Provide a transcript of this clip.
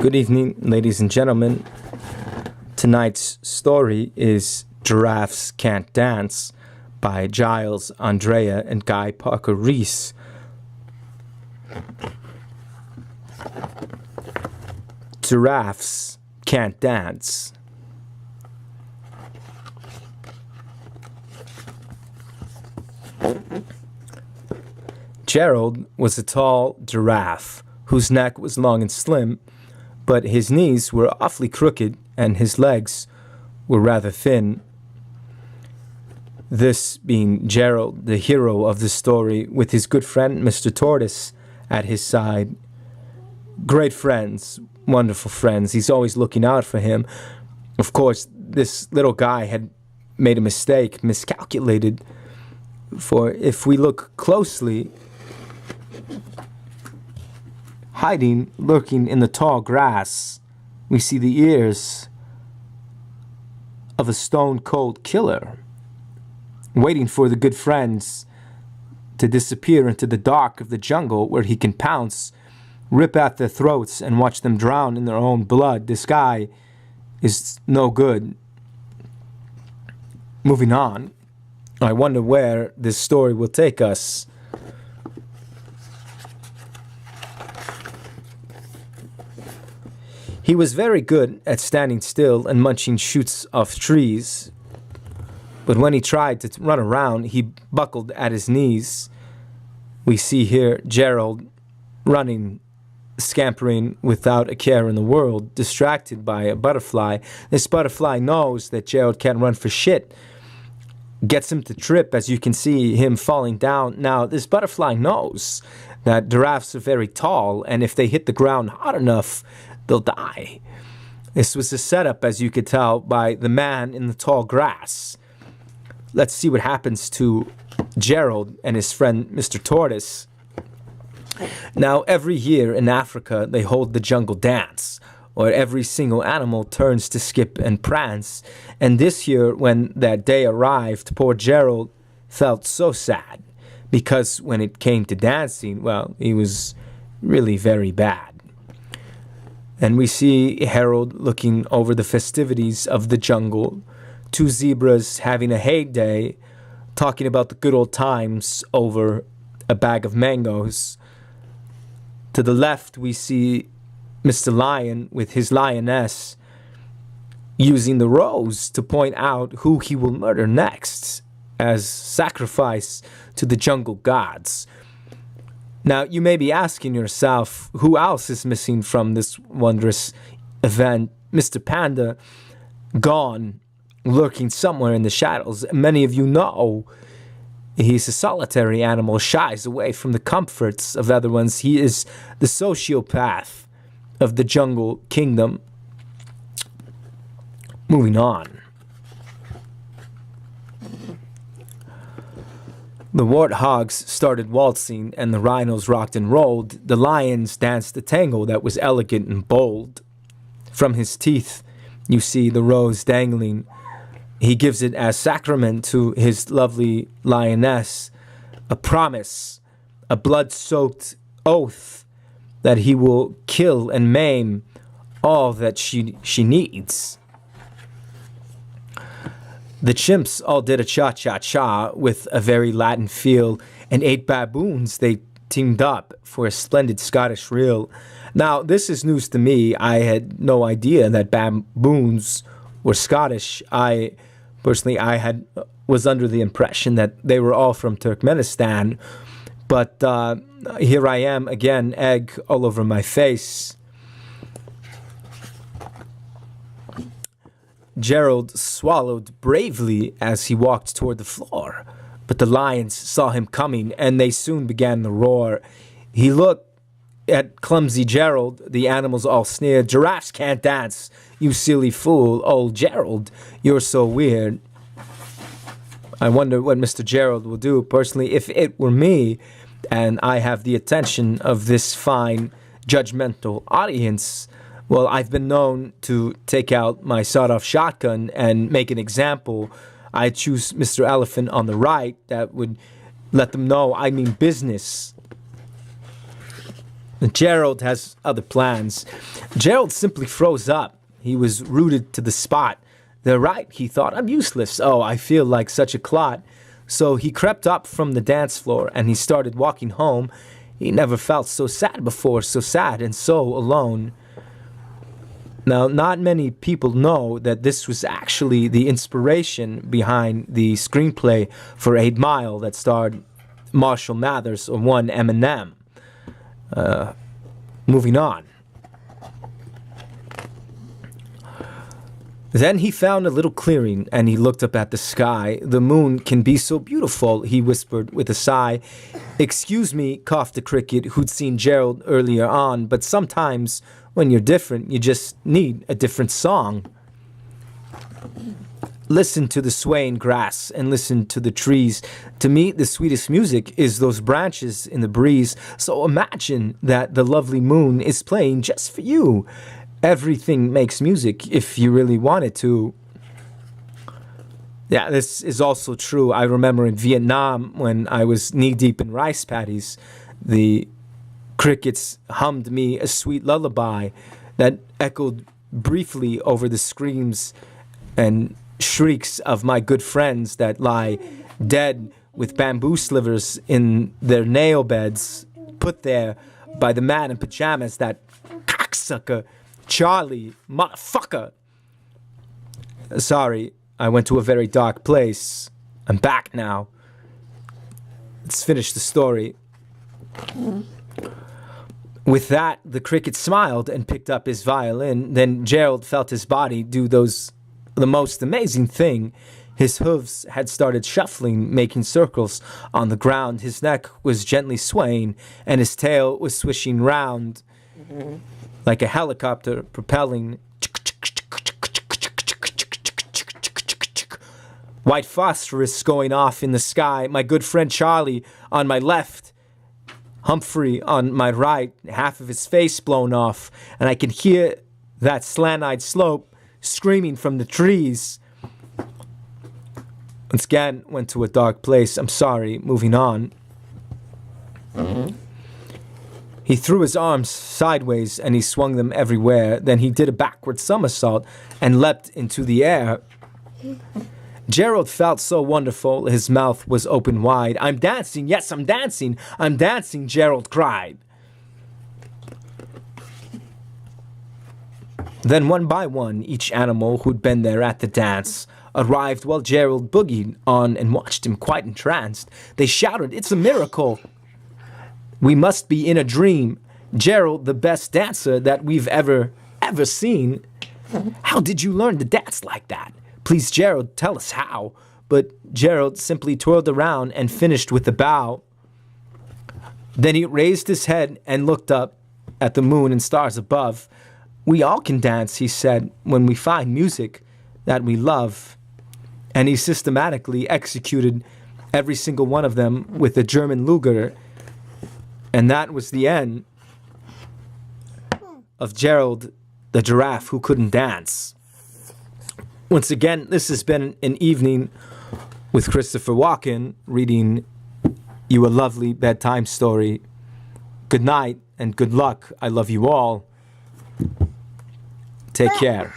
Good evening, ladies and gentlemen. Tonight's story is Giraffes Can't Dance by Giles Andrea and Guy Parker Reese. Giraffes can't dance. Gerald was a tall giraffe whose neck was long and slim, but his knees were awfully crooked and his legs were rather thin. This being Gerald, the hero of the story, with his good friend Mr. Tortoise at his side. Great friends, wonderful friends. He's always looking out for him. Of course, this little guy had made a mistake, miscalculated. For if we look closely, hiding, lurking in the tall grass, we see the ears of a stone-cold killer, waiting for the good friends to disappear into the dark of the jungle where he can pounce, rip at their throats, and watch them drown in their own blood. This guy is no good. Moving on, I wonder where this story will take us. He was very good at standing still and munching shoots off trees, but when he tried to run around, he buckled at his knees. We see here Gerald running, scampering without a care in the world, distracted by a butterfly. This butterfly knows that Gerald can't run for shit, gets him to trip, as you can see him falling down. Now, this butterfly knows that giraffes are very tall, and if they hit the ground hard enough, they'll die. This was a setup, as you could tell, by the man in the tall grass. Let's see what happens to Gerald and his friend Mr. Tortoise. Now, every year in Africa, they hold the jungle dance, where every single animal turns to skip and prance. And this year, when that day arrived, poor Gerald felt so sad, because when it came to dancing, well, he was really very bad. And we see Harold looking over the festivities of the jungle, two zebras having a heyday, talking about the good old times over a bag of mangoes. To the left, we see Mr. Lion with his lioness using the rose to point out who he will murder next as sacrifice to the jungle gods. Now, you may be asking yourself, who else is missing from this wondrous event? Mr. Panda, gone, lurking somewhere in the shadows. Many of you know he's a solitary animal, shies away from the comforts of other ones. He is the sociopath of the jungle kingdom. Moving on. The warthogs started waltzing and the rhinos rocked and rolled. The lions danced a tango that was elegant and bold. From his teeth, you see the rose dangling. He gives it as sacrament to his lovely lioness, a promise, a blood-soaked oath that he will kill and maim all that she needs. The chimps all did a cha-cha-cha with a very Latin feel, and 8 baboons, they teamed up for a splendid Scottish reel. Now, this is news to me. I had no idea that baboons were Scottish. I was under the impression that they were all from Turkmenistan, but here I am again, egg all over my face. Gerald swallowed bravely as he walked toward the floor, but the lions saw him coming, and they soon began to roar. He looked at clumsy Gerald. The animals all sneered. "Giraffes can't dance, you silly fool. Oh, Gerald, you're so weird." I wonder what Mr. Gerald will do. Personally, if it were me, and I have the attention of this fine, judgmental audience, well, I've been known to take out my sawed-off shotgun and make an example. I choose Mr. Elephant on the right. That would let them know I mean business. Gerald has other plans. Gerald simply froze up. He was rooted to the spot. They're right, he thought. I'm useless. Oh, I feel like such a clot. So he crept up from the dance floor and he started walking home. He never felt so sad before, so sad and so alone. Now, not many people know that this was actually the inspiration behind the screenplay for 8 Mile that starred Marshall Mathers or one Eminem. Moving on. Then he found a little clearing and he looked up at the sky. The moon can be so beautiful, he whispered with a sigh. Excuse me, coughed the cricket who'd seen Gerald earlier on, but sometimes when you're different, you just need a different song. Listen to the swaying grass and listen to the trees. To me, the sweetest music is those branches in the breeze. So imagine that the lovely moon is playing just for you. Everything makes music if you really want it to. Yeah, this is also true. I remember in Vietnam when I was knee-deep in rice paddies, the crickets hummed me a sweet lullaby that echoed briefly over the screams and shrieks of my good friends that lie dead with bamboo slivers in their nail beds, put there by the man in pajamas, that cocksucker Charlie, motherfucker. Sorry, I went to a very dark place. I'm back now. Let's finish the story. With that, the cricket smiled and picked up his violin. Then Gerald felt his body do the most amazing thing. His hooves had started shuffling, making circles on the ground. His neck was gently swaying, and his tail was swishing round like a helicopter propelling. White phosphorus going off in the sky. My good friend Charlie on my left, Humphrey on my right, half of his face blown off, and I can hear that slant-eyed slope screaming from the trees. Once again, went to a dark place. I'm sorry. Moving on. He threw his arms sideways and he swung them everywhere. Then he did a backward somersault and leapt into the air. Gerald felt so wonderful, his mouth was open wide. I'm dancing, yes, I'm dancing, Gerald cried. Then one by one, each animal who'd been there at the dance arrived while Gerald boogied on and watched him quite entranced. They shouted, it's a miracle. We must be in a dream. Gerald, the best dancer that we've ever seen. How did you learn to dance like that? Please, Gerald, tell us how. But Gerald simply twirled around and finished with a bow. Then he raised his head and looked up at the moon and stars above. We all can dance, he said, when we find music that we love. And he systematically executed every single one of them with a German Luger. And that was the end of Gerald the giraffe who couldn't dance. Once again, this has been an evening with Christopher Walken reading you a lovely bedtime story. Good night and good luck. I love you all. Take care.